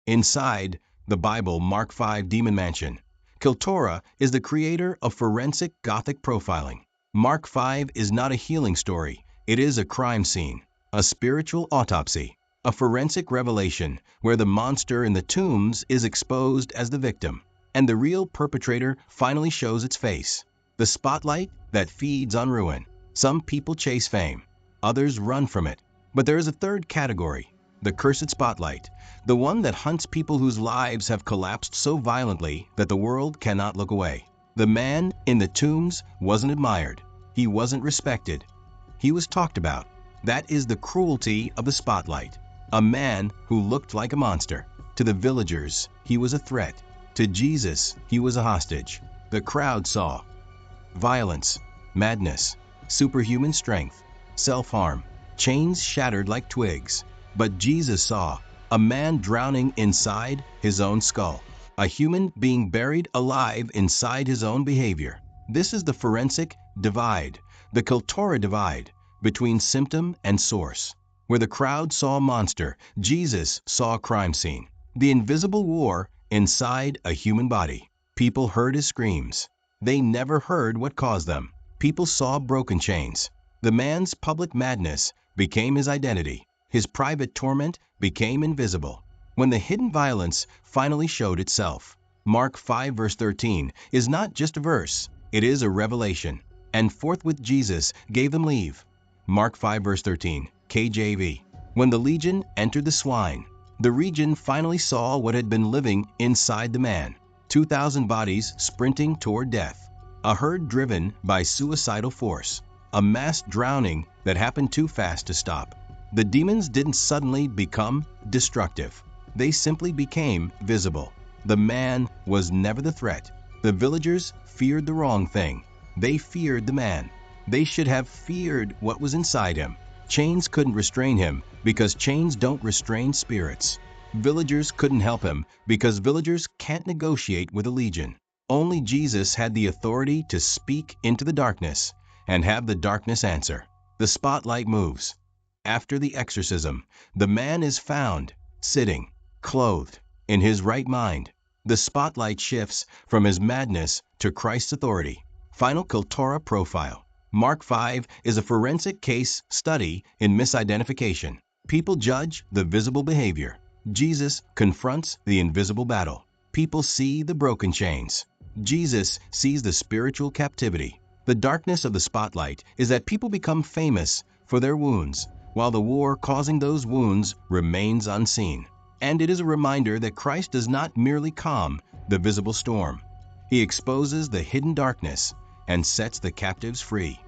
Inside the Bible Mark 5 Demon Mansion, Qyltora is the creator of forensic Gothic profiling. Mark 5 is not a healing story, it is a crime scene, a spiritual autopsy, a forensic revelation where the monster in the tombs is exposed as the victim, and the real perpetrator finally shows its face. The spotlight that feeds on ruin. Some people chase fame, others run from it. But there is a third category, the cursed spotlight, the one that hunts people whose lives have collapsed so violently that the world cannot look away. The man in the tombs wasn't admired. He wasn't respected. He was talked about. That is the cruelty of the spotlight. A man who looked like a monster. To the villagers, he was a threat. To Jesus, he was a hostage. The crowd saw violence, madness, superhuman strength, self-harm, chains shattered like twigs. But Jesus saw a man drowning inside his own skull, a human being buried alive inside his own behavior. This is the forensic divide, the Qyltora divide, between symptom and source. Where the crowd saw a monster, Jesus saw a crime scene. The invisible war inside a human body. People heard his screams. They never heard what caused them. People saw broken chains. The man's public madness became his identity. His private torment became invisible. When the hidden violence finally showed itself. Mark 5 verse 13 is not just a verse, it is a revelation. And forthwith Jesus gave them leave. Mark 5 verse 13, KJV. When the legion entered the swine, the region finally saw what had been living inside the man. 2,000 bodies sprinting toward death. A herd driven by suicidal force. A mass drowning that happened too fast to stop. The demons didn't suddenly become destructive. They simply became visible. The man was never the threat. The villagers feared the wrong thing. They feared the man. They should have feared what was inside him. Chains couldn't restrain him because chains don't restrain spirits. Villagers couldn't help him because villagers can't negotiate with a legion. Only Jesus had the authority to speak into the darkness and have the darkness answer. The spotlight moves. After the exorcism, the man is found, sitting, clothed, in his right mind. The spotlight shifts from his madness to Christ's authority. Final Qyltora profile. Mark 5 is a forensic case study in misidentification. People judge the visible behavior. Jesus confronts the invisible battle. People see the broken chains. Jesus sees the spiritual captivity. The darkness of the spotlight is that people become famous for their wounds, while the war causing those wounds remains unseen. And it is a reminder that Christ does not merely calm the visible storm. He exposes the hidden darkness and sets the captives free.